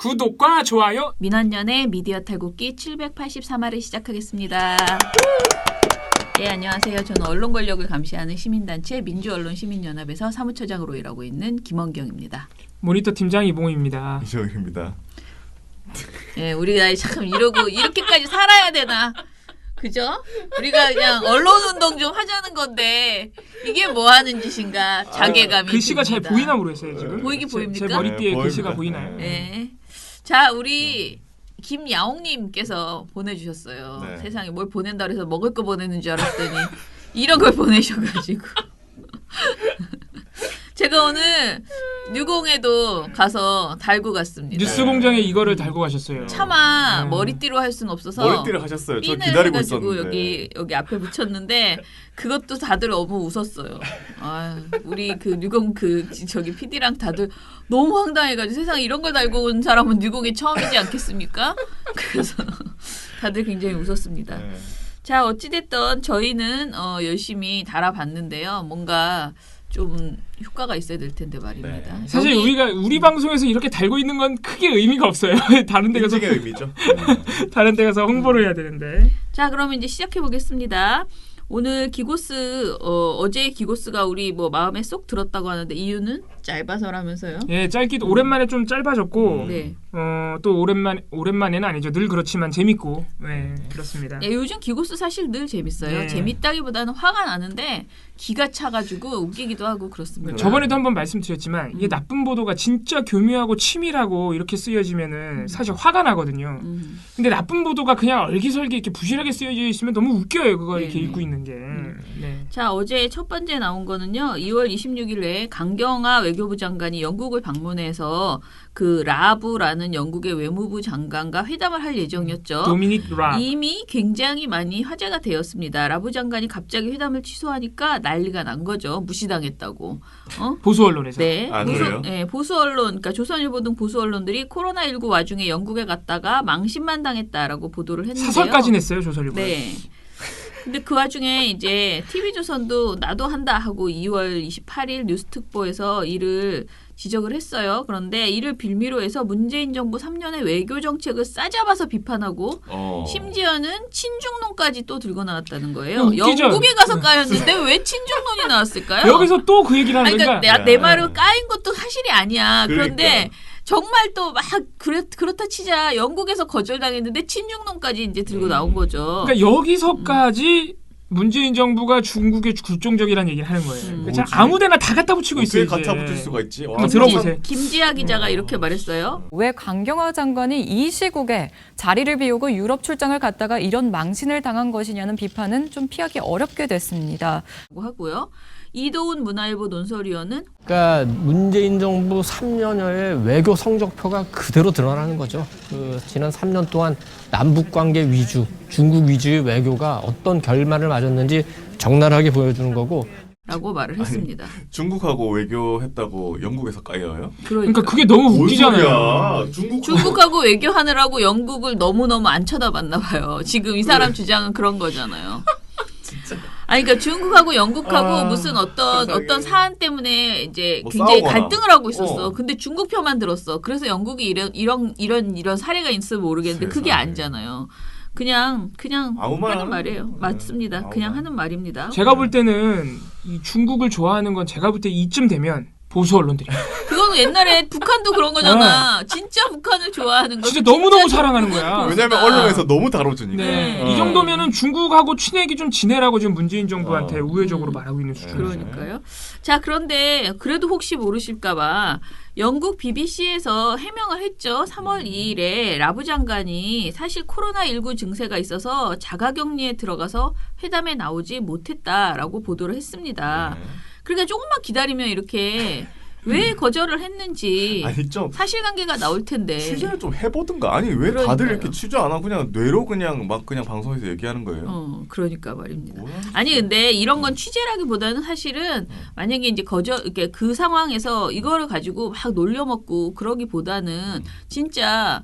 구독과 좋아요. 민원연의 미디어 탈곡기 783화를 시작하겠습니다. 예, 안녕하세요. 저는 언론 권력을 감시하는 시민단체 민주언론시민연합에서 사무처장으로 일하고 있는 김원경입니다. 모니터 팀장 이봉입니다. 이정입니다. 예, 우리가 참 이러고 이렇게까지 살아야 되나? 그죠? 우리가 그냥 언론운동 좀 하자는 건데 이게 뭐 하는 짓인가 자괴감이 글씨가 듭니다. 잘 보이나 모르겠어요 지금. 보이긴 보입니까? 제 머리띠에 네, 글씨가 보입니다. 보이나요? 네. 자, 우리 김야옹님께서 보내주셨어요. 네. 세상에 뭘 보낸다 그래서 먹을 거 보내는 줄 알았더니 이런 걸 보내셔가지고 제가 오늘 뉴공에도 가서 달고 갔습니다. 뉴스공장에 이거를 달고 가셨어요. 차마 머리띠로 할 수는 없어서 머리띠를 하셨어요. 저 핀을 기다리고 해가지고 있었는데. 여기 앞에 붙였는데 그것도 다들 너무 웃었어요. 아, 우리 그 뉴공 저기 PD랑 다들 너무 황당해가지고 세상에 이런 걸 달고 온 사람은 뉴공이 처음이지 않겠습니까? 그래서 다들 굉장히 웃었습니다. 네. 자, 어찌됐든 저희는 열심히 달아봤는데요. 뭔가 좀 효과가 있어야 될 텐데 말입니다. 네. 사실 우리 방송에서 이렇게 달고 있는 건 크게 의미가 없어요. 다른 데 가서 인증의 의미죠. 다른 데 가서 홍보를 해야 되는데. 자, 그러면 이제 시작해 보겠습니다. 오늘 기고스 어제 기고스가 우리 뭐 마음에 쏙 들었다고 하는데 이유는 짧아서라면서요? 예, 짧기도 오랜만에 좀 짧아졌고 네. 또 오랜만에는 아니죠. 늘 그렇지만 재밌고. 네, 그렇습니다. 네, 요즘 기고스 사실 늘 재밌어요. 네. 재밌다기보다는 화가 나는데 기가 차가지고 웃기기도 하고 그렇습니다. 저번에도 한번 말씀드렸지만 이게 나쁜 보도가 진짜 교묘하고 치밀하고 이렇게 쓰여지면은 사실 화가 나거든요. 근데 나쁜 보도가 그냥 얼기설기 이렇게 부실하게 쓰여져 있으면 너무 웃겨요. 그거 이렇게 네. 읽고 있는 게. 네. 자, 어제 첫 번째 나온 거는요. 2월 26일에 강경화 외교부 장관이 영국을 방문해서 그 라브라는 영국의 외무부 장관과 회담을 할 예정이었죠. 도미닉 라. 이미 굉장히 많이 화제가 되었습니다. 라브 장관이 갑자기 회담을 취소하니까 난리가 난 거죠. 무시당했다고. 보수 언론에서. 네. 아, 그래요? 보수 언론, 그러니까 조선일보 등 보수 언론들이 코로나19 와중에 영국에 갔다가 망신만 당했다라고 보도를 했는데요. 사설까지 냈어요, 조선일보. 네. 근데 그 와중에 이제 TV조선도 나도 한다 하고 2월 28일 뉴스특보에서 이를 지적을 했어요. 그런데 이를 빌미로 해서 문재인 정부 3년의 외교 정책을 싸잡아서 비판하고 심지어는 친중론까지 또 들고 나왔다는 거예요. 웃기죠? 영국에 가서 까였는데 왜 친중론이 나왔을까요? 여기서 또 그 얘기를 하는 아니, 거니까. 그러니까 내 말로 까인 것도 사실이 아니야. 그런데 그러니까. 정말 또 막 그렇다 치자 영국에서 거절당했는데 친중론까지 이제 들고 나온 거죠. 그러니까 여기서까지 문재인 정부가 중국에 굴종적이라는 얘기를 하는 거예요. 그러니까 뭐지? 아무데나 다 갖다 붙이고 있어요. 어떻게 이제. 갖다 붙일 수가 있지? 와, 한번 들어보세요. 김지아 기자가 이렇게 말했어요. 왜 강경화 장관이 이 시국에 자리를 비우고 유럽 출장을 갔다가 이런 망신을 당한 것이냐는 비판은 좀 피하기 어렵게 됐습니다. 하고요. 이도훈 문화일보 논설위원은 그러니까 문재인 정부 3년여의 외교 성적표가 그대로 드러나는 거죠. 지난 3년 동안 남북 관계 위주, 중국 위주의 외교가 어떤 결말을 맞았는지 적나라하게 보여주는 거고. 라고 말을 했습니다. 중국하고 외교했다고 영국에서 까여요? 그러니까 그게 너무 웃기잖아요. 중국하고 외교하느라고 영국을 너무너무 안 쳐다봤나 봐요. 지금 이 사람 주장은 그런 거잖아요. 진짜. 아니, 그러니까 중국하고 영국하고 아, 무슨 세상에. 어떤 사안 때문에 이제 뭐 굉장히 싸우거나. 갈등을 하고 있었어. 어. 근데 중국 표만 들었어. 그래서 영국이 이런 사례가 있으면 모르겠는데 그게 세상에. 아니잖아요. 그냥 아무 말 하는 하는 말이에요. 거예요. 맞습니다. 아무 그냥 말. 하는 말입니다. 제가 볼 때는 이 중국을 좋아하는 건 제가 볼 때 이쯤 되면 보수 언론들이에요. 그거는 옛날에 북한도 그런 거잖아. 진짜 북한을 좋아하는 거. 진짜 너무너무 사랑하는 거야. 왜냐면 언론에서 너무 다뤄주니까. 네. 이 정도면은 중국하고 친하게 좀 지내라고 지금 문재인 정부한테 우회적으로 음. 말하고 있는 수준이에요. 그러니까요. 자, 그런데 그래도 혹시 모르실까봐 영국 BBC에서 해명을 했죠. 3월 2일에 라브 장관이 사실 코로나19 증세가 있어서 자가격리에 들어가서 회담에 나오지 못했다라고 보도를 했습니다. 그러니까 조금만 기다리면 이렇게 왜 거절을 했는지 아니 좀 사실관계가 나올 텐데. 취재를 좀 해보든가. 아니 왜 그러니까요. 다들 이렇게 취재 안 하고 그냥 뇌로 그냥 방송에서 얘기하는 거예요? 그러니까 말입니다. 뭐야? 아니 근데 이런 건 취재라기보다는 사실은 만약에 이제 이렇게 그 상황에서 이거를 가지고 막 놀려먹고 그러기보다는 진짜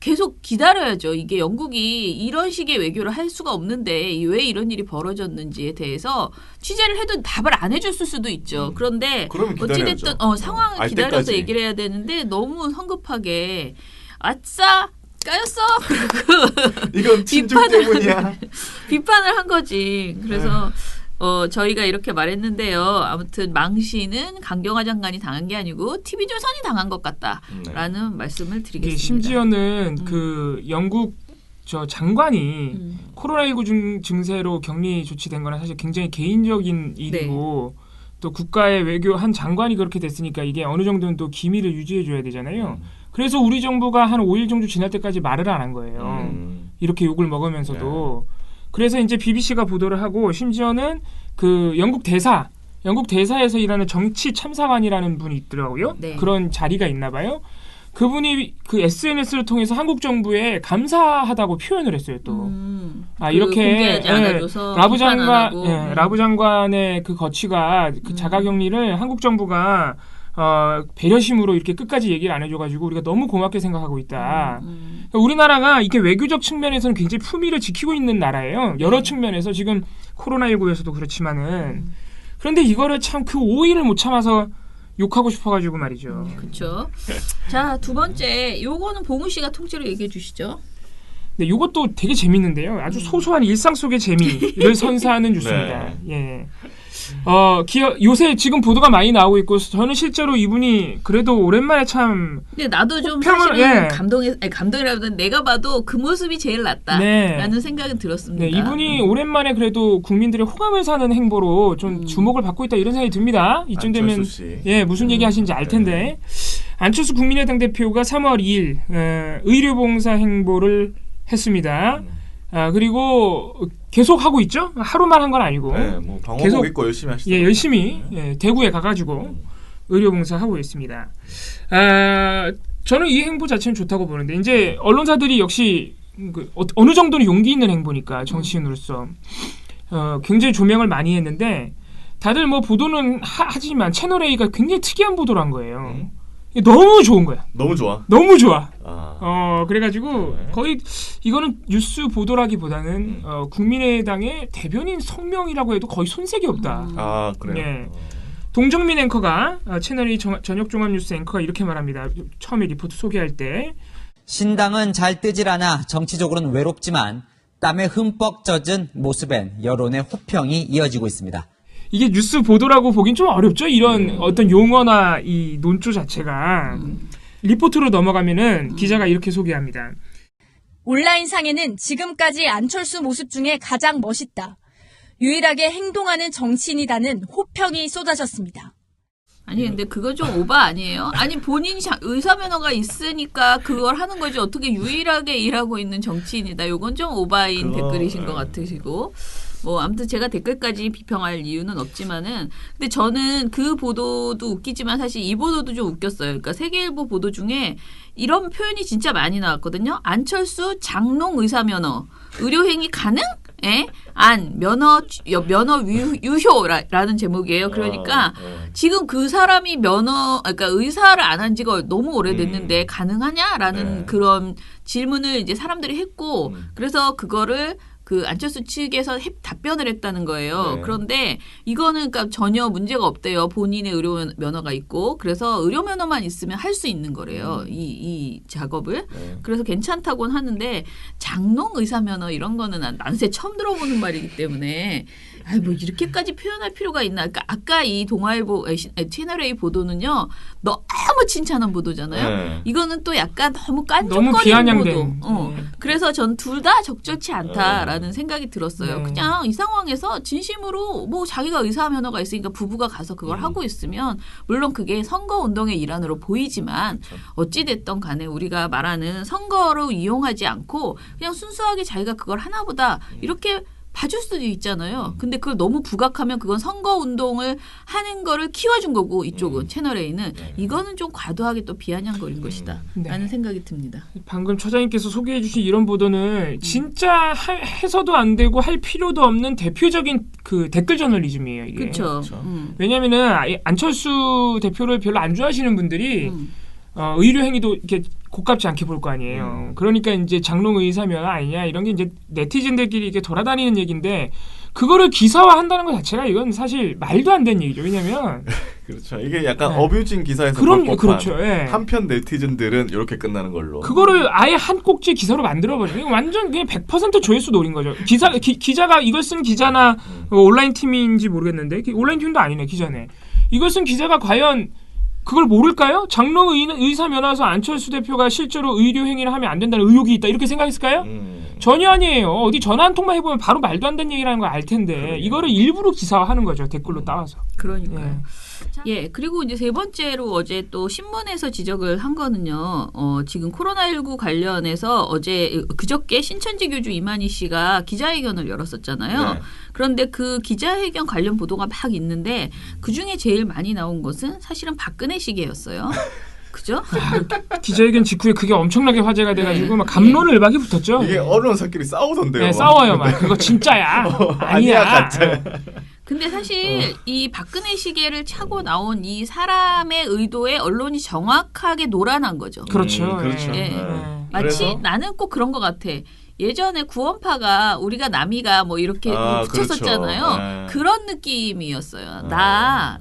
계속 기다려야죠. 이게 영국이 이런 식의 외교를 할 수가 없는데 왜 이런 일이 벌어졌는지에 대해서 취재를 해도 답을 안 해줬을 수도 있죠. 그런데 그러면 기다려야죠. 어찌됐든 상황을 알 기다려서 때까지. 얘기를 해야 되는데 너무 성급하게 아싸 까였어. 이건 친중 때문이야. 비판을 한 거지. 그래서 저희가 이렇게 말했는데요. 아무튼 망신은 강경화 장관이 당한 게 아니고 TV조선이 당한 것 같다라는 말씀을 드리겠습니다. 심지어는 그 영국 저 장관이 코로나19 증세로 격리 조치된 거는 사실 굉장히 개인적인 일이고 또 국가의 외교 한 장관이 그렇게 됐으니까 이게 어느 정도는 또 기밀을 유지해 줘야 되잖아요. 그래서 우리 정부가 한 5일 정도 지날 때까지 말을 안 한 거예요. 이렇게 욕을 먹으면서도. 그래서 이제 BBC가 보도를 하고 심지어는 그 영국 대사에서 일하는 정치 참사관이라는 분이 있더라고요. 네. 그런 자리가 있나 봐요. 그분이 그 SNS를 통해서 한국 정부에 감사하다고 표현을 했어요. 또 이렇게 공개하지 않아줘서 라부 비판 안 장관, 하고. 라부 장관의 그 거취가 그 자가격리를 한국 정부가 배려심으로 이렇게 끝까지 얘기를 안 해줘가지고 우리가 너무 고맙게 생각하고 있다. 그러니까 우리나라가 이게 외교적 측면에서는 굉장히 품위를 지키고 있는 나라예요. 여러 측면에서 지금 코로나19에서도 그렇지만은 그런데 이거를 참 그 5일을 못 참아서 욕하고 싶어가지고 말이죠. 그렇죠. 자, 두 번째 요거는 봉우 씨가 통째로 얘기해 주시죠. 네, 이것도 되게 재밌는데요. 아주 소소한 일상 속의 재미를 선사하는 뉴스입니다. 예. 요새 지금 보도가 많이 나오고 있고 저는 실제로 이분이 그래도 오랜만에 참 근데 나도 좀 평을- 사실은 감동이라보다는 내가 봐도 그 모습이 제일 낫다라는 생각은 들었습니다. 네, 이분이 오랜만에 그래도 국민들의 호감을 사는 행보로 좀 주목을 받고 있다 이런 생각이 듭니다. 이쯤 되면 안철수 씨. 무슨 얘기 하시는지 알 텐데. 안철수 국민의당 대표가 3월 2일 의료봉사 행보를 했습니다. 그리고 계속 하고 있죠. 하루만 한 건 아니고. 네, 뭐 방어복 계속- 입고 열심히 하시죠. 열심히 대구에 가가지고 의료봉사 하고 있습니다. 저는 이 행보 자체는 좋다고 보는데 이제 언론사들이 역시 어느 정도는 용기 있는 행보니까 정치인으로서 굉장히 조명을 많이 했는데 다들 뭐 보도는 하지만 채널 A가 굉장히 특이한 보도를 한 거예요. 너무 좋은 거야. 너무 좋아. 너무 좋아. 아. 그래가지고 거의 이거는 뉴스 보도라기보다는 국민의당의 대변인 성명이라고 해도 거의 손색이 없다. 아, 그래요. 예. 동정민 앵커가 채널A 저녁 종합뉴스 앵커가 이렇게 말합니다. 처음에 리포트 소개할 때 신당은 잘 뜨질 않아 정치적으로는 외롭지만 땀에 흠뻑 젖은 모습엔 여론의 호평이 이어지고 있습니다. 이게 뉴스 보도라고 보긴 좀 어렵죠. 이런 어떤 용어나 이 논조 자체가. 리포트로 넘어가면은 기자가 이렇게 소개합니다. 온라인상에는 지금까지 안철수 모습 중에 가장 멋있다. 유일하게 행동하는 정치인이다는 호평이 쏟아졌습니다. 아니 근데 그거 좀 오바 아니에요? 아니 본인이 의사면허가 있으니까 그걸 하는 거지 어떻게 유일하게 일하고 있는 정치인이다. 요건 좀 오바인 댓글이신 것 같으시고 뭐 아무튼 제가 댓글까지 비평할 이유는 없지만은 근데 저는 그 보도도 웃기지만 사실 이 보도도 좀 웃겼어요. 그러니까 세계일보 보도 중에 이런 표현이 진짜 많이 나왔거든요. 안철수 장롱 의사면허 의료행위 가능? 면허 유효라는 제목이에요. 그러니까 지금 그 사람이 그러니까 의사를 안 한 지가 너무 오래됐는데 가능하냐라는 그런 질문을 이제 사람들이 했고 그래서 그거를 그 안철수 측에서 답변을 했다는 거예요. 네. 그런데 이거는 그러니까 전혀 문제가 없대요. 본인의 의료 면허가 있고 그래서 의료 면허만 있으면 할 수 있는 거래요. 이 작업을. 네. 그래서 괜찮다고는 하는데 장롱 의사 면허 이런 거는 난새 처음 들어보는 말이기 때문에 뭐 이렇게까지 표현할 필요가 있나? 그러니까 아까 이 동아일보 채널 A 보도는요 너무 칭찬한 보도잖아요. 네. 이거는 또 약간 너무 너무 깐족거리는 비아냥된. 보도. 그래서 전 둘 다 적절치 않다라는 생각이 들었어요. 네. 그냥 이 상황에서 진심으로 뭐 자기가 의사 면허가 있으니까 부부가 가서 그걸 하고 있으면 물론 그게 선거 운동의 일환으로 보이지만 어찌 됐던 간에 우리가 말하는 선거로 이용하지 않고 그냥 순수하게 자기가 그걸 하나보다 이렇게 봐줄 수도 있잖아요. 근데 그걸 너무 부각하면 그건 선거 운동을 하는 거를 키워준 거고 이쪽은 채널 A는 이거는 좀 과도하게 또 비아냥거린 것이다 라는 생각이 듭니다. 방금 처장님께서 소개해 주신 이런 보도는 진짜 해서도 안 되고 할 필요도 없는 대표적인 그 댓글 저널리즘이에요. 이게. 그렇죠. 왜냐면은 안철수 대표를 별로 안 좋아하시는 분들이 의료 행위도 이렇게 고깝지 않게 볼 거 아니에요. 그러니까 이제 장롱 의사면 아니냐 이런 게 이제 네티즌들끼리 이렇게 돌아다니는 얘기인데 그거를 기사화한다는 것 자체가 이건 사실 말도 안 되는 얘기죠. 왜냐하면 그렇죠. 이게 약간 네. 어뷰징 기사에서 그럼 볼 법한 그렇죠. 예. 한편 네티즌들은 이렇게 끝나는 걸로. 그거를 아예 한 꼭지 기사로 만들어버리는 이거 완전 그냥 100% 조회수 노린 거죠. 기자가 이걸 쓴 기자나 온라인 팀인지 모르겠는데 온라인 팀도 아니네 기자네. 이걸 쓴 기자가 과연 그걸 모를까요? 장로 의사 면허서 안철수 대표가 실제로 의료 행위를 하면 안 된다는 의혹이 있다 이렇게 생각했을까요? 전혀 아니에요. 어디 전화 한 통만 해보면 바로 말도 안 되는 얘기라는 걸 알 텐데 이거를 일부러 기사화하는 거죠. 댓글로 따와서. 그러니까요. 예, 그리고 이제 세 번째로 어제 또 신문에서 지적을 한 거는요. 지금 코로나19 관련해서 그저께 신천지 교주 이만희 씨가 기자회견을 열었었잖아요. 네. 그런데 그 기자회견 관련 보도가 막 있는데 그중에 제일 많이 나온 것은 사실은 박근혜 시계였어요. 그죠? 기자회견 직후에 그게 엄청나게 화제가 돼가지고 막 감론을박이 붙었죠. 이게 언론사끼리 싸우던데요. 네, 싸워요. 막 그거 진짜야. 아니야, 가짜야. 근데 사실 이 박근혜 시계를 차고 나온 이 사람의 의도에 언론이 정확하게 놀아난 거죠. 그렇죠. 그렇죠. 예. 네. 마치 그래서? 나는 꼭 그런 것 같아. 예전에 구원파가 우리가 남이가 뭐 이렇게 붙였었잖아요. 그렇죠. 네. 그런 느낌이었어요. 나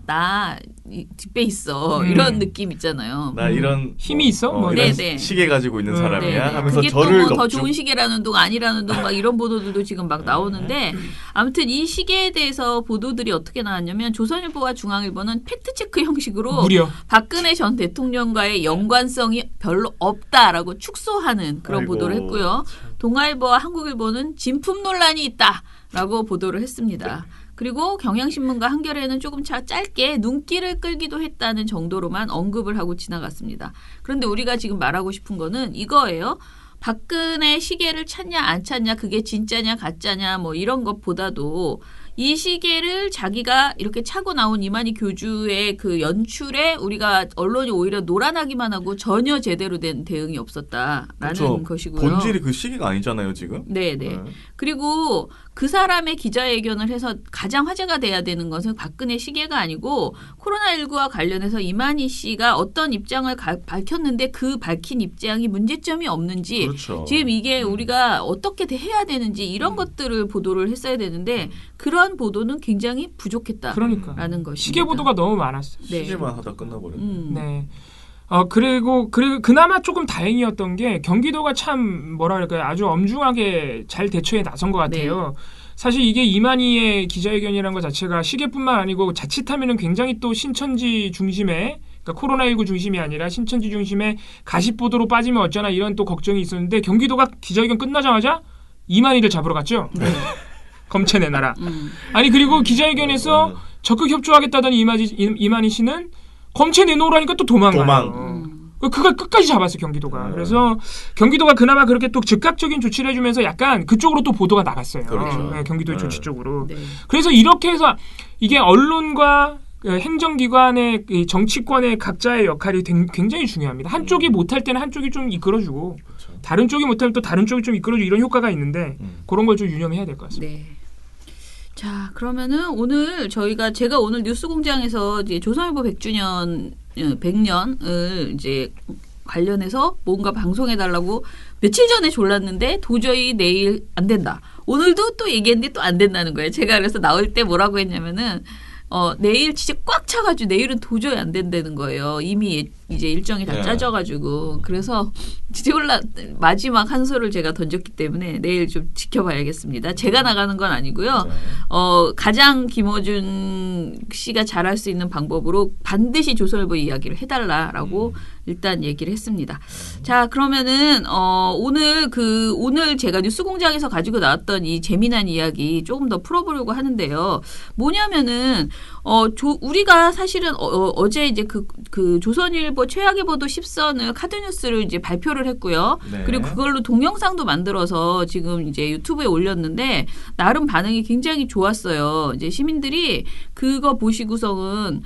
뒷배 있어 이런 느낌 있잖아요. 나 이런 힘이 있어? 뭐 이런 네네. 시계 가지고 있는 사람이야 네네. 하면서 그게 저를 또 뭐 더 넙죽. 좋은 시계라는 둥 아니라는 둥 막 이런 보도들도 지금 막 나오는데 아무튼 이 시계에 대해서 보도들이 어떻게 나왔냐면 조선일보와 중앙일보는 팩트체크 형식으로 무려 박근혜 전 대통령과의 연관성이 별로 없다라고 축소하는 그런 아이고, 보도를 했고요. 동아일보와 한국일보는 진품 논란이 있다라고 보도를 했습니다. 그리고 경향신문과 한겨레는 조금 짧게 눈길을 끌기도 했다는 정도로만 언급을 하고 지나갔습니다. 그런데 우리가 지금 말하고 싶은 거는 이거예요. 박근혜 시계를 찾냐 안 찾냐 그게 진짜냐 가짜냐 뭐 이런 것보다도 이 시계를 자기가 이렇게 차고 나온 이만희 교주의 그 연출에 우리가 언론이 오히려 놀아나기만 하고 전혀 제대로 된 대응이 없었다라는 그렇죠. 것이고요. 본질이 그 시계가 아니잖아요 지금. 네네. 그리고 그 사람의 기자회견을 해서 가장 화제가 돼야 되는 것은 박근혜 시계가 아니고 코로나19와 관련해서 이만희 씨가 어떤 입장을 밝혔는데 그 밝힌 입장이 문제점이 없는지 그렇죠. 지금 이게 우리가 어떻게 해야 되는지 이런 것들을 보도를 했어야 되는데 그런 보도는 굉장히 부족했다라는 그러니까 것입니다. 시계 보도가 너무 많았어요. 네. 시계만 하다 끝나버렸네. 네. 그리고 그나마 조금 다행이었던 게 경기도가 참 뭐라 그럴까요? 아주 엄중하게 잘 대처에 나선 것 같아요. 사실 이게 이만희의 기자회견이라는 것 자체가 시계뿐만 아니고 자칫하면은 굉장히 또 신천지 중심의 그러니까 코로나19 중심이 아니라 신천지 중심의 가십 보도로 빠지면 어쩌나 이런 또 걱정이 있었는데 경기도가 기자회견 끝나자마자 이만희를 잡으러 갔죠. 검체 내놔라. 아니 그리고 기자회견에서 적극 협조하겠다던 이만희 씨는 검체 내놓으라니까 또 도망가요. 그걸 끝까지 잡았어요 경기도가. 그래서 경기도가 그나마 그렇게 또 즉각적인 조치를 해주면서 약간 그쪽으로 또 보도가 나갔어요. 그렇죠. 네, 경기도의 조치 쪽으로. 네. 그래서 이렇게 해서 이게 언론과 행정기관의 정치권의 각자의 역할이 굉장히 중요합니다. 한쪽이 못할 때는 한쪽이 좀 이끌어주고 다른 쪽이 못하면 또 다른 쪽이 좀 이끌어주고 이런 효과가 있는데 그런 걸 좀 유념해야 될 것 같습니다. 네. 자, 그러면은 오늘 제가 오늘 뉴스공장에서 이제 조선일보 100년을 이제 관련해서 뭔가 방송해달라고 며칠 전에 졸랐는데 도저히 내일 안 된다. 오늘도 또 얘기했는데 또 안 된다는 거예요. 제가 그래서 나올 때 뭐라고 했냐면은 내일 진짜 꽉 차가지고 내일은 도저히 안 된다는 거예요. 이미 이제 일정이 다 짜져가지고. 그래서 마지막 한 소를 제가 던졌기 때문에 내일 좀 지켜봐야겠습니다. 제가 나가는 건 아니고요. 가장 김어준 씨가 잘할 수 있는 방법으로 반드시 조선일보 이야기를 해달라라고 일단 얘기를 했습니다. 자, 그러면은 오늘 제가 뉴스공장에서 가지고 나왔던 이 재미난 이야기 조금 더 풀어보려고 하는데요. 뭐냐면은 우리가 사실은 어제 이제 그 조선일보 최악의 보도 10선을 카드뉴스를 이제 발표를 했고요. 네. 그리고 그걸로 동영상도 만들어서 지금 이제 유튜브에 올렸는데 나름 반응이 굉장히 좋았어요. 이제 시민들이 그거 보시고서는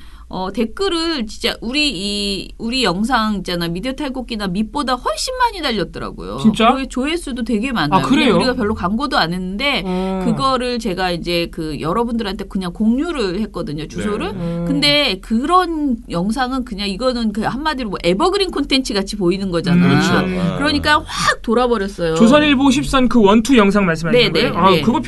댓글을 진짜 우리 영상 있잖아 미디어 탈곡기나 밑보다 훨씬 많이 달렸더라고요. 진짜? 거의 조회수도 되게 많아요. 아, 그래요? 우리가 별로 광고도 안 했는데 그거를 제가 이제 그 여러분들한테 그냥 공유를 했거든요. 주소를. 네. 근데 그런 영상은 그냥 이거는 그 한마디로 뭐 에버그린 콘텐츠 같이 보이는 거잖아. 그렇죠. 그러니까 확 돌아버렸어요. 조선일보 10선 그 원투 영상 말씀하시는 네, 거예요? 네, 네. 그거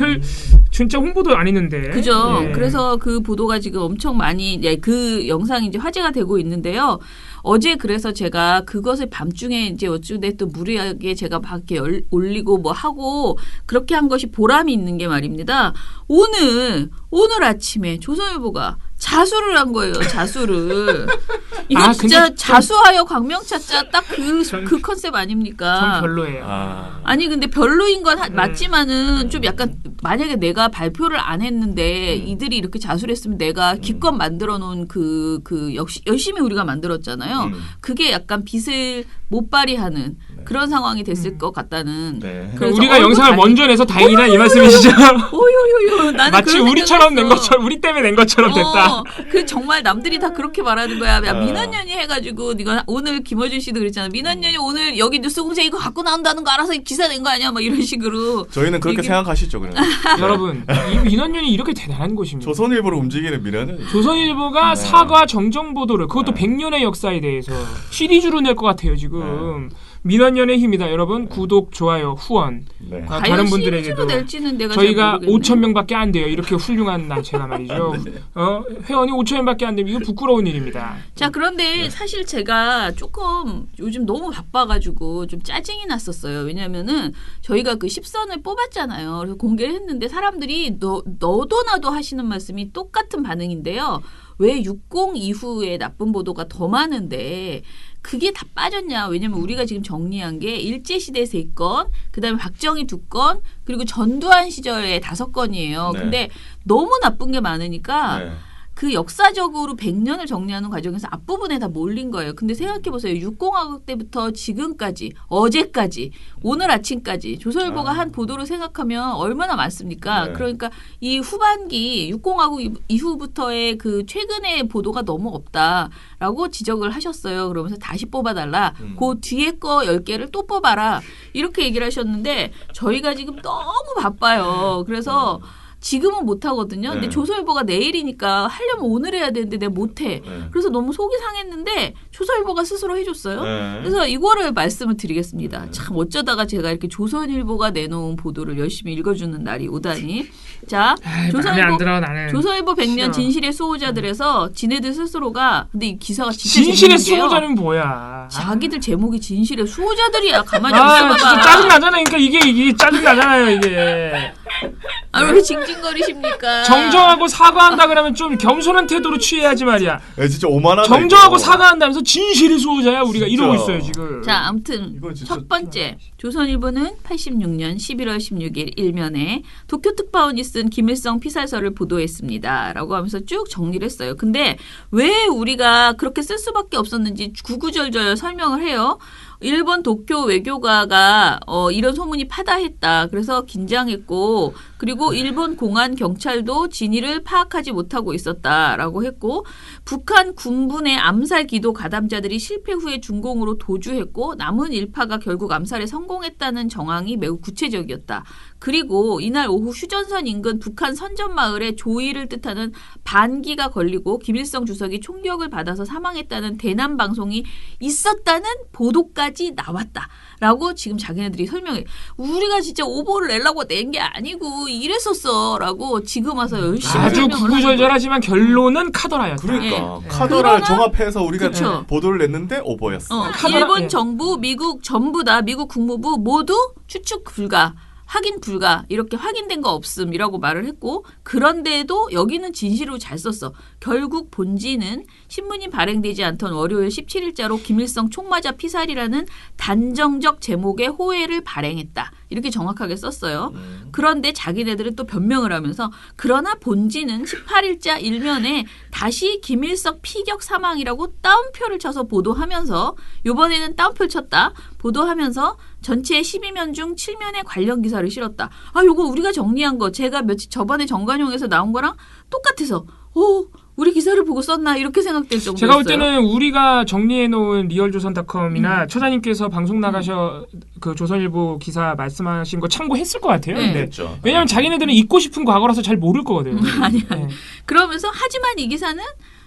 진짜 홍보도 안 했는데. 그죠. 예. 그래서 그 보도가 지금 엄청 많이 그 영상이 이제 화제가 되고 있는데요. 어제 그래서 제가 그것을 밤중에 이제 어찌됐든 무리하게 제가 밖에 올리고 뭐 하고 그렇게 한 것이 보람이 있는 게 말입니다. 오늘 아침에 조선일보가 자수를 한 거예요. 자수를. 이거 진짜 근데 자수하여 광명찾자 딱 그 컨셉 아닙니까? 전 별로예요. 아니 근데 별로인 건 맞지만은 좀 약간 만약에 내가 발표를 안 했는데 이들이 이렇게 자수를 했으면 내가 기껏 만들어 놓은 그 역시 열심히 우리가 만들었잖아요. 그게 약간 빛을 못 발휘하는 그런 상황이 됐을 것 같다는. 네. 그래서 우리가 영상을 먼저 내서 다행이다 이 말씀이시죠? 오요요요. 나는 마치 그런 우리처럼 낸 생각했어. 것처럼 우리 때문에 낸 것처럼 됐다. 그 정말 남들이 다 그렇게 말하는 거야. 야, 민원연이 해가지고 네가 오늘 김어준 씨도 그랬잖아. 민원연이 오늘 여기 뉴스공장 이거 갖고 나온다는 거 알아서 기사 낸 거 아니야? 막 이런 식으로. 저희는 그렇게 생각하시죠, 그냥. 여러분, 이 민원연이 이렇게 대단한 곳입니다. 조선일보를 움직이는 미래는 조선일보가 사과 정정 보도를 그것도 100년의 역사에 대해서 시리즈로 낼 것 같아요 지금. 민원연의 힘이다. 여러분 구독, 좋아요, 후원. 네. 다른 분들에게도 낼지는 내가 저희가 잘 모르겠네. 5,000명밖에 안 돼요. 이렇게 훌륭한 단체가 말이죠. 회원이 5,000명밖에 안 되면 이거 부끄러운 일입니다. 자, 그런데 사실 제가 조금 요즘 너무 바빠가지고 좀 짜증이 났었어요. 왜냐면은 저희가 그 10선을 뽑았잖아요. 그래서 공개를 했는데 사람들이 너도 나도 하시는 말씀이 똑같은 반응인데요. 왜 60 이후에 나쁜 보도가 더 많은데 그게 다 빠졌냐. 왜냐면 우리가 지금 정리한 게 일제시대 3건, 그다음에 박정희 2건, 그리고 전두환 시절에 5건이에요. 네. 근데 너무 나쁜 게 많으니까 네. 그 역사적으로 100년을 정리하는 과정에서 앞부분에 다 몰린 거예요. 근데 생각해보세요. 육공화국 때부터 지금까지, 어제까지, 오늘 아침까지 조선일보가 한 보도를 생각하면 얼마나 많습니까? 네. 그러니까 이 후반기 육공화국 이후부터의 그 최근의 보도가 너무 없다라고 지적을 하셨어요. 그러면서 다시 뽑아달라. 그 뒤에 거 10개를 또 뽑아라. 이렇게 얘기를 하셨는데 저희가 지금 너무 바빠요. 그래서 지금은 못 하거든요. 근데 네. 조선일보가 내일이니까 하려면 오늘 해야 되는데 내가 못 해. 네. 그래서 너무 속이 상했는데 조선일보가 스스로 해줬어요. 네. 그래서 이거를 말씀을 드리겠습니다. 참 어쩌다가 제가 이렇게 조선일보가 내놓은 보도를 열심히 읽어주는 날이 오다니. 자, 마음에 안 들어 나는. 조선일보 100년 싫어. 진실의 수호자들에서 지네들 스스로가 근데 이 기사가 진짜 진실의 재밌는 게요. 수호자는 뭐야? 자기들 제목이 진실의 수호자들이야. 가만히 진짜 있어봐. 짜증 나잖아요. 그러니까 이게 짜증 나잖아요. 이게 아, 왜 징징거리십니까? 정정하고 사과한다 그러면 좀 겸손한 태도로 취해야지 말이야. 야, 진짜 오만하다. 정정하고 이거. 사과한다면서 진실의 수호자야. 우리가 진짜. 이러고 있어요 지금. 자, 아무튼 이거 진짜 첫 번째 조선일보는 86년 11월 16일 일면에 도쿄 특파원이 쓴 김일성 피살설을 보도했습니다. 라고 하면서 쭉 정리를 했어요. 근데 왜 우리가 그렇게 쓸 수밖에 없었는지 구구절절 설명을 해요. 일본 도쿄 외교가가 이런 소문이 파다했다. 그래서 긴장했고 그리고 일본 공안 경찰도 진위를 파악하지 못하고 있었다라고 했고 북한 군부의 암살 기도 가담자들이 실패 후에 중공으로 도주했고 남은 일파가 결국 암살에 성공했다는 정황이 매우 구체적이었다. 그리고 이날 오후 휴전선 인근 북한 선전마을에 조의를 뜻하는 반기가 걸리고 김일성 주석이 총격을 받아서 사망했다는 대남 방송이 있었다는 보도까지 나왔다라고 지금 자기네들이 설명해. 우리가 진짜 오보를 내려고 낸 게 아니고 이랬었어라고 지금 와서 열심히 아주 설명을 하는 거예요. 구구절절하지만 결론은 카더라였다. 그러니까 예. 카더라를 그러나- 종합해서 우리가 그쵸. 보도를 냈는데 오버였어. 일본 예. 정부, 미국 전부 다 미국 국무부 모두 추측 불가. 확인 불가 이렇게 확인된 거 없음이라고 말을 했고 그런데도 여기는 진실로 잘 썼어. 결국 본지는 신문이 발행되지 않던 월요일 17일자로 김일성 총맞아 피살이라는 단정적 제목의 호해를 발행했다. 이렇게 정확하게 썼어요. 그런데 자기네들은 또 변명을 하면서 그러나 본지는 18일자 일면에 다시 김일성 피격 사망이라고 따옴표를 쳐서 보도하면서 이번에는 따옴표를 쳤다. 보도하면서 전체 12면 중 7면의 관련 기사를 실었다. 아, 요거 우리가 정리한 거 제가 저번에 정관용에서 나온 거랑 똑같아서 우리 기사를 보고 썼나 이렇게 생각될 정도였어요. 제가 볼 때는 우리가 정리해놓은 리얼조선닷컴이나 처자님께서 방송 나가셔 그 조선일보 기사 말씀하신 거 참고했을 것 같아요. 네. 근데 그렇죠. 왜냐하면 자기네들은 잊고 싶은 과거라서 잘 모를 거거든요. 아니. 네. 그러면서 하지만 이 기사는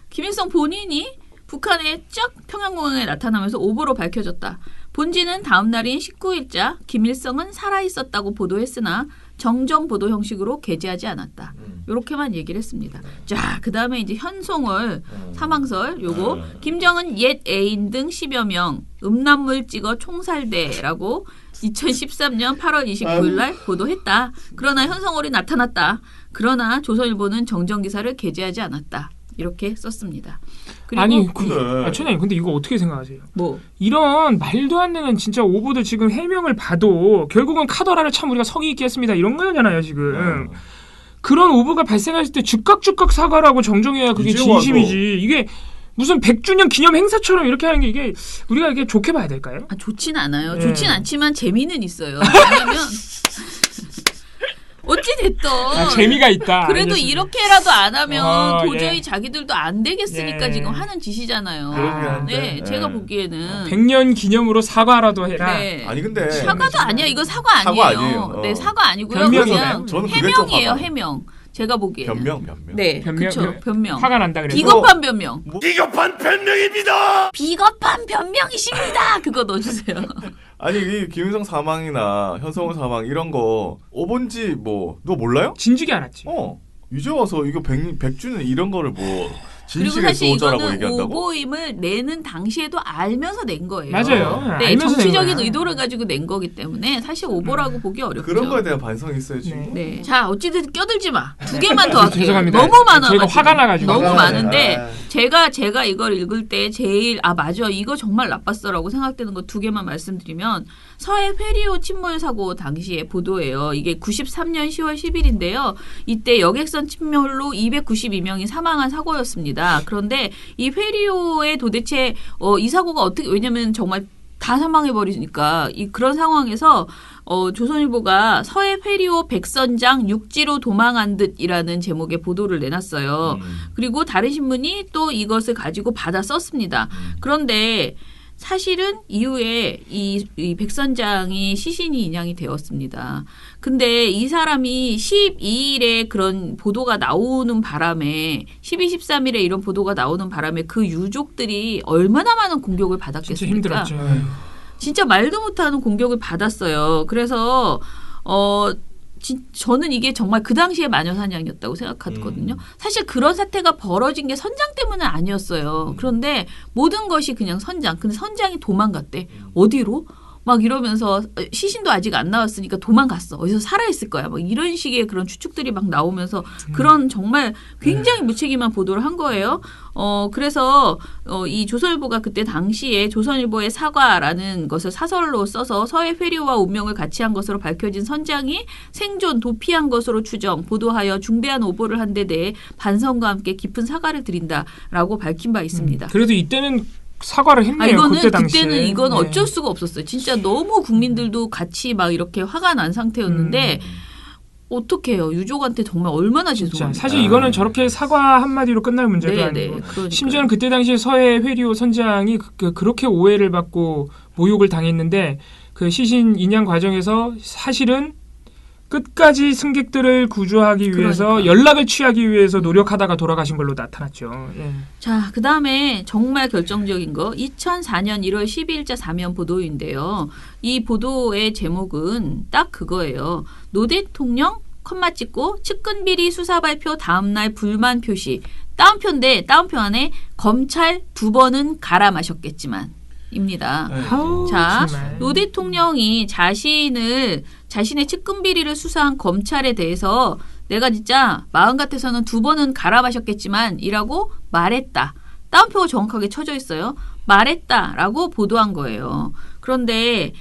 김일성 본인이 북한의 쫙 평양공항에 나타나면서 오보로 밝혀졌다. 본지는 다음 날인 19일자 김일성은 살아있었다고 보도했으나 정정 보도 형식으로 게재하지 않았다. 이렇게만 얘기를 했습니다. 자, 그다음에 이제 현송월 사망설 요거 김정은 옛 애인 등 10여 명 음란물 찍어 총살대라고 2013년 8월 29일 날 보도했다. 그러나 현송월이 나타났다. 그러나 조선일보는 정정 기사를 게재하지 않았다. 이렇게 썼습니다. 그리고 아니, 그래. 천장님, 근데 이거 어떻게 생각하세요? 뭐 이런 말도 안 되는 진짜 오보들 지금 해명을 봐도 결국은 카더라를 참 우리가 성의 있게 했습니다. 이런 거잖아요, 지금. 그런 오보가 발생했을 때 즉각 사과라고 정정해야 그게 이제 진심이지. 와서. 이게 무슨 100주년 기념 행사처럼 이렇게 하는 게 이게 우리가 이게 좋게 봐야 될까요? 좋진 않아요. 네. 좋진 않지만 재미는 있어요. 왜냐면 어찌 됐든 재미가 있다. 그래도 알겠습니다. 이렇게라도 안 하면 도저히 예. 자기들도 안 되겠으니까 예. 지금 하는 짓이잖아요. 그러긴 한데. 네, 예. 제가 보기에는 100년 기념으로 사과라도 해라. 네. 아니 근데 사과도 아니야. 이거 사과 아니에요. 사과 아니에요. 네, 사과 아니고요. 변명이에요. 그냥 저는 그게 좀 해명이에요. 화가 해명. 제가 보기에는. 변명. 네, 변명, 그렇죠. 변명. 화가 난다 그래서. 비겁한 변명. 비겁한 변명입니다. 비겁한 변명이십니다. 그거 넣어주세요. 아니 이 김윤성 사망이나 현성호 사망 이런 거 오본지 뭐 누가 몰라요? 진즉이 않았지. 이제 와서 이거 100주년 이런 거를 뭐 그리고 진실의 사실 수호자라고 이거는 얘기한다고? 오보임을 내는 당시에도 알면서 낸 거예요. 맞아요. 네, 알면서 낸 정치적인 거야. 의도를 가지고 낸 거기 때문에 사실 오보라고 보기 어렵죠. 그런 거에 대한 반성이 있어야지. 네. 자, 어찌됐든 껴들지 마. 두 개만 더 할게요. 죄송합니다. 너무 많아가지고. 저희가 화가 나가지고. 너무 아, 많은데 네. 제가 이걸 읽을 때 제일 맞아 이거 정말 나빴어라고 생각되는 거 두 개만 말씀드리면 서해 회리호 침몰 사고 당시의 보도예요. 이게 93년 10월 10일인데요. 이때 여객선 침몰로 292명이 사망한 사고였습니다. 그런데 이 회리호에 도대체 이 사고가 어떻게 왜냐면 정말 다 사망해버리니까 그런 상황에서 조선일보가 서해 회리호 백선장 육지로 도망한 듯이라는 제목의 보도를 내놨어요. 그리고 다른 신문이 또 이것을 가지고 받아 썼습니다. 그런데 사실은 이후에 이 백선장이 시신이 인양이 되었습니다. 근데 이 사람이 12일에 그런 보도가 나오는 바람에 12, 13일에 이런 보도가 나오는 바람에 그 유족들이 얼마나 많은 공격을 진짜 받았겠습니까? 힘들었죠. 진짜 말도 못하는 공격을 받았어요. 그래서 저는 이게 정말 그 당시에 마녀사냥이었다고 생각하거든요. 사실 그런 사태가 벌어진 게 선장 때문은 아니었어요. 그런데 모든 것이 그냥 선장. 근데 선장이 도망갔대. 어디로? 막 이러면서 시신도 아직 안 나왔으니까 도망갔어. 어디서 살아있을 거야. 막 이런 식의 그런 추측들이 막 나오면서 그런 정말 굉장히 무책임한 보도를 한 거예요. 그래서 이 조선일보가 그때 당시에 조선일보의 사과라는 것을 사설로 써서 서해 회리호와 운명을 같이 한 것으로 밝혀진 선장이 생존 도피한 것으로 추정 보도하여 중대한 오보를 한 데 대해 반성과 함께 깊은 사과를 드린다라고 밝힌 바 있습니다. 그래도 이때는 사과를 했네요. 이거는 그때 당시에. 그때는 이건 네. 어쩔 수가 없었어요. 진짜 너무 국민들도 같이 막 이렇게 화가 난 상태였는데 어떻게 해요? 유족한테 정말 얼마나 진짜 죄송합니까? 사실 이거는 저렇게 사과 한마디로 끝날 문제도 네, 아니고 그러니까요. 심지어는 그때 당시에 서해 회리호 선장이 그렇게 오해를 받고 모욕을 당했는데 그 시신 인양 과정에서 사실은 끝까지 승객들을 구조하기 위해서 그러니까. 연락을 취하기 위해서 노력하다가 돌아가신 걸로 나타났죠. 예. 자, 그다음에 정말 결정적인 거 2004년 1월 12일자 사면 보도인데요. 이 보도의 제목은 딱 그거예요. 노 대통령 컴마 찍고 측근 비리 수사 발표 다음날 불만 표시. 따옴표인데 따옴표 안에 검찰 2번은 갈아 마셨겠지만 입니다. 아우, 자, 정말. 노 대통령이 자신의 측근 비리를 수사한 검찰에 대해서 내가 진짜 마음 같아서는 2번은 갈아 마셨겠지만 이라고 말했다. 따옴표가 정확하게 쳐져 있어요. 말했다라고 보도한 거예요. 그런데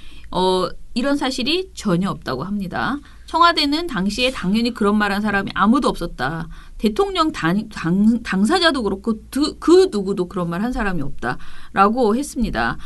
이런 사실이 전혀 없다고 합니다. 청와대는 당시에 당연히 그런 말한 사람이 아무도 없었다. 대통령 당사자도 그렇고 그 누구도 그런 말 한 사람이 없다라고 했습니다.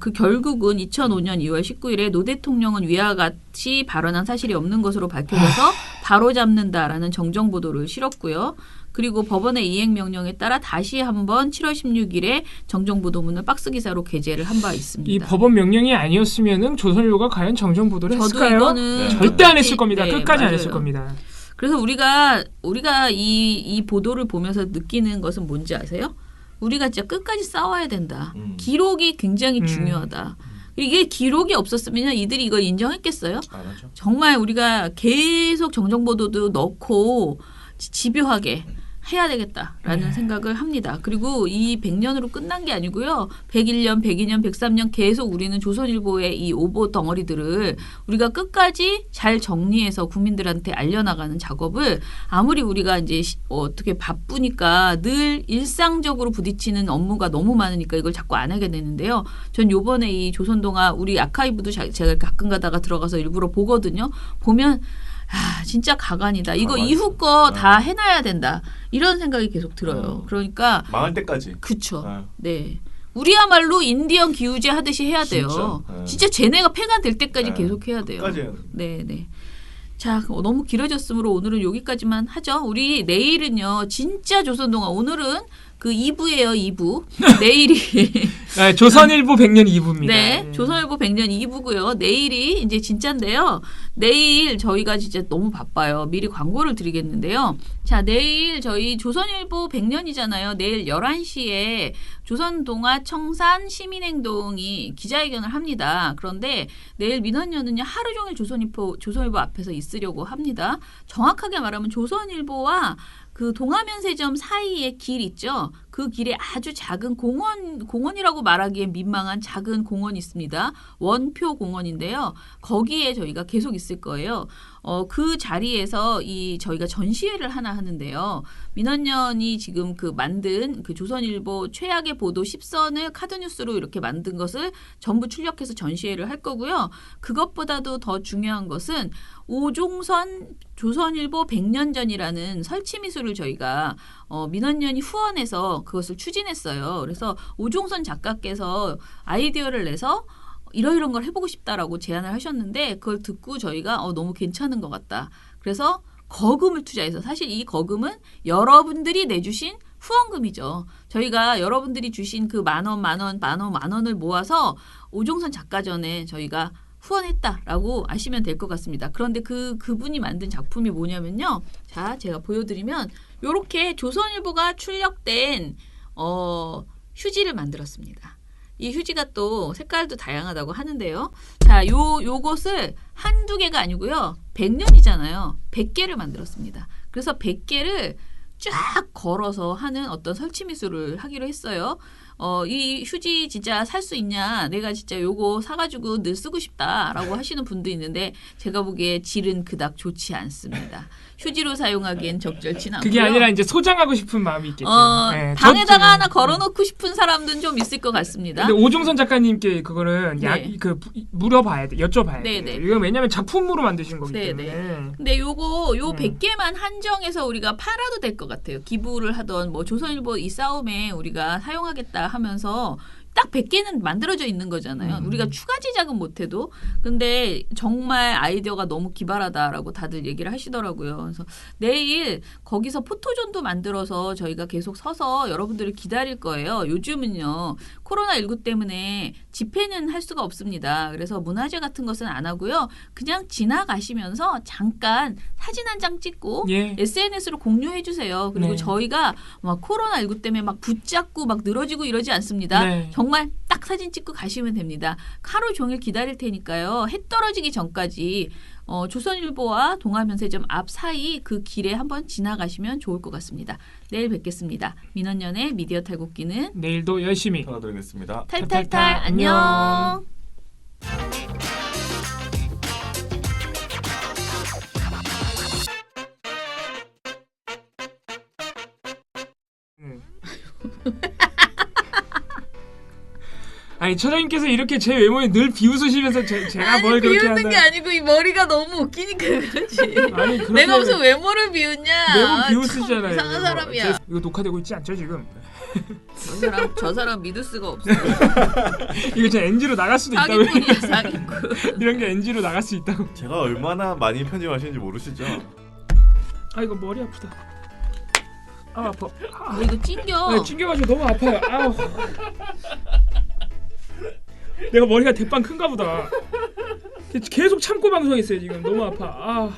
그 결국은 2005년 2월 19일에 노 대통령은 위와 같이 발언한 사실이 없는 것으로 밝혀져서 바로잡는다라는 정정 보도를 실었고요. 그리고 법원의 이행 명령에 따라 다시 한번 7월 16일에 정정 보도문을 박스 기사로 게재를 한 바 있습니다. 이 법원 명령이 아니었으면은 조선일보가 과연 정정 보도를 저도 했을까요? 이거는 절대 안 했을 겁니다. 네, 끝까지 안 맞아요. 했을 겁니다. 그래서 우리가 이 보도를 보면서 느끼는 것은 뭔지 아세요? 우리가 진짜 끝까지 싸워야 된다. 기록이 굉장히 중요하다. 이게 기록이 없었으면 이들이 이걸 인정했겠어요? 안 하죠. 정말 우리가 계속 정정보도도 넣고 집요하게 해야 되겠다라는 생각을 합니다. 그리고 이 100년으로 끝난 게 아니고요. 101년, 102년, 103년 계속 우리는 조선일보의 이 오보 덩어리들을 우리가 끝까지 잘 정리해서 국민들한테 알려나가는 작업을 아무리 우리가 이제 어떻게 바쁘니까 늘 일상적으로 부딪히는 업무가 너무 많으니까 이걸 자꾸 안 하게 되는데요. 전 요번에 이 조선동화 우리 아카이브도 제가 가끔 가다가 들어가서 일부러 보거든요. 보면 진짜 가관이다. 이거 가관이죠. 이후 거 다 해놔야 된다. 이런 생각이 계속 들어요. 그러니까 망할 때까지. 그쵸. 네. 우리야말로 인디언 기우제 하듯이 해야 돼요. 진짜. 네. 진짜 쟤네가 폐간 될 때까지 네. 계속 해야 돼요. 끝까지 해야 돼요. 네. 자, 너무 길어졌으므로 오늘은 여기까지만 하죠. 우리 내일은요. 진짜 조선동화. 오늘은 그 2부예요. 2부. 내일이 네, 조선일보 100년 2부입니다. 네, 조선일보 100년 2부고요. 내일이 이제 진짜인데요. 내일 저희가 진짜 너무 바빠요. 미리 광고를 드리겠는데요. 자, 내일 저희 조선일보 100년이잖아요. 내일 11시에 조선동화 청산 시민행동이 기자회견을 합니다. 그런데 내일 민원연은요. 하루 종일 조선일보 앞에서 있으려고 합니다. 정확하게 말하면 조선일보와 그 동화면세점 사이의 길 있죠. 그 길에 아주 작은 공원이라고 말하기엔 민망한 작은 공원이 있습니다. 원표 공원인데요. 거기에 저희가 계속 있을 거예요. 그 자리에서 저희가 전시회를 하나 하는데요. 민원연이 지금 만든 그 조선일보 최악의 보도 10선을 카드뉴스로 이렇게 만든 것을 전부 출력해서 전시회를 할 거고요. 그것보다도 더 중요한 것은 오종선 조선일보 100년 전이라는 설치 미술을 저희가 민원연이 후원해서 그것을 추진했어요. 그래서 오종선 작가께서 아이디어를 내서 이러이런 걸 해보고 싶다라고 제안을 하셨는데 그걸 듣고 저희가 너무 괜찮은 것 같다. 그래서 거금을 투자해서 사실 이 거금은 여러분들이 내주신 후원금이죠. 저희가 여러분들이 주신 그 만 원을 모아서 오종선 작가전에 저희가 후원했다라고 아시면 될 것 같습니다. 그런데 그분이 만든 작품이 뭐냐면요. 자, 제가 보여드리면 이렇게 조선일보가 출력된 휴지를 만들었습니다. 이 휴지가 또 색깔도 다양하다고 하는데요. 자, 요것을 한두 개가 아니고요. 100년이잖아요. 100개를 만들었습니다. 그래서 100개를 쫙 걸어서 하는 어떤 설치 미술을 하기로 했어요. 이 휴지 진짜 살 수 있냐? 내가 진짜 요거 사가지고 늘 쓰고 싶다라고 하시는 분도 있는데 제가 보기에 질은 그닥 좋지 않습니다. 휴지로 사용하기엔 적절치는 않고요. 그게 아니라 이제 소장하고 싶은 마음이 있겠죠. 네, 방에다가 하나 걸어놓고 싶은 사람들은 좀 있을 것 같습니다. 근데 오종선 작가님께 그거는 네. 물어봐야 돼, 여쭤봐야 돼. 네. 이거 왜냐면 작품으로 만드신 거기 네, 때문에. 근데 요 100개만 한정해서 우리가 팔아도 될 것 같아요. 기부를 하던 조선일보 이 싸움에 우리가 사용하겠다 하면서 딱 100개는 만들어져 있는 거잖아요. 우리가 추가 제작은 못해도. 근데 정말 아이디어가 너무 기발하다라고 다들 얘기를 하시더라고요. 그래서 내일 거기서 포토존도 만들어서 저희가 계속 서서 여러분들을 기다릴 거예요. 요즘은요. 코로나19 때문에 집회는 할 수가 없습니다. 그래서 문화제 같은 것은 안 하고요. 그냥 지나가시면서 잠깐 사진 한 장 찍고 예. SNS로 공유해 주세요. 그리고 네. 저희가 막 코로나19 때문에 막 붙잡고 막 늘어지고 이러지 않습니다. 네. 정말 딱 사진 찍고 가시면 됩니다. 하루 종일 기다릴 테니까요. 해 떨어지기 전까지 조선일보와 동화면세점 앞 사이 그 길에 한번 지나가시면 좋을 것 같습니다. 내일 뵙겠습니다. 민원연의 미디어 탈곡기는 내일도 열심히. 전화드리겠습니다. 탈탈탈 안녕. 아니 처장님께서 이렇게 제 외모에 늘 비웃으시면서 제가 뭘 그렇게 비웃는 한다. 게 아니고 이 머리가 너무 웃기니까 그렇지. 아니 그렇게 내가 무슨 외모를 비웃냐. 매번 비웃으시잖아요. 이상한 매번. 사람이야. 이거 녹화되고 있지 않죠 지금? 저 사람 믿을 수가 없어. 이거 진짜 NG로 나갈 수도 있다고. 사기꾼이야 사기꾼. 이런 게 NG로 나갈 수 있다고. 제가 얼마나 많이 편집하시는지 모르시죠? 아 이거 머리 아프다. 아 아파. 뭐 이거 찡겨. 네, 찡겨가지고 너무 아파요. 아우. 내가 머리가 대빵 큰가 보다. 계속 참고 방송했어요 지금. 너무 아파. 아.